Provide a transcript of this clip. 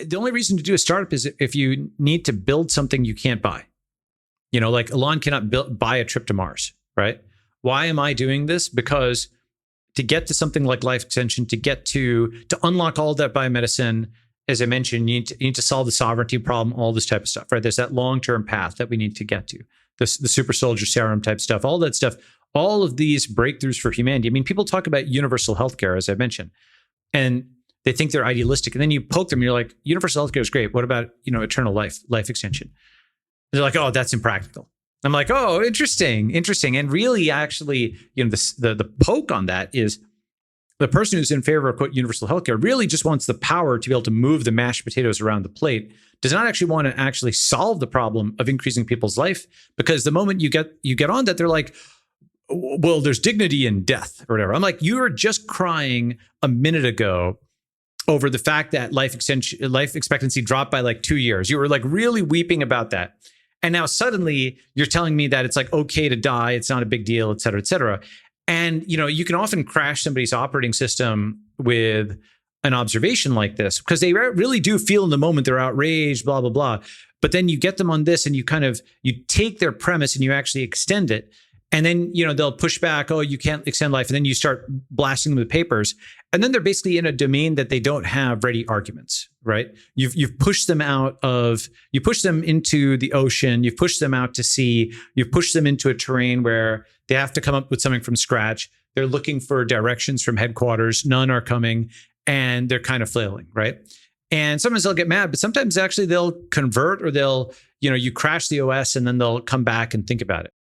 the only reason to do a startup is if you need to build something you can't buy. Like Elon cannot buy a trip to Mars, right? Why am I doing this? Because to get to something like life extension, to unlock all that biomedicine, as I mentioned, you need to solve the sovereignty problem, all this type of stuff, right? There's that long-term path that we need to get to, the super soldier serum type stuff, all that stuff, all of these breakthroughs for humanity. I mean, people talk about universal healthcare, as I mentioned, and they think they're idealistic. And then you poke them, and you're like, universal healthcare is great. What about, eternal life extension? They're like, oh, that's impractical. I'm like, oh, interesting. And really, actually, the poke on that is the person who's in favor of, quote, universal healthcare really just wants the power to be able to move the mashed potatoes around the plate, does not actually want to actually solve the problem of increasing people's life. Because the moment you get on that, they're like, well, there's dignity in death or whatever. I'm like, you were just crying a minute ago over the fact that life expectancy dropped by like 2 years. You were like really weeping about that. And now suddenly you're telling me that it's like okay to die, it's not a big deal, et cetera, et cetera. And you can often crash somebody's operating system with an observation like this because they really do feel in the moment they're outraged, blah, blah, blah. But then you get them on this and you take their premise and you actually extend it. And then, they'll push back, oh, you can't extend life. And then you start blasting them with papers. And then they're basically in a domain that they don't have ready arguments, right? You've pushed them you push them into the ocean, you've pushed them out to sea, you've pushed them into a terrain where they have to come up with something from scratch. They're looking for directions from headquarters. None are coming, and they're kind of flailing, right? And sometimes they'll get mad, but sometimes actually they'll convert, or they'll, you crash the OS and then they'll come back and think about it.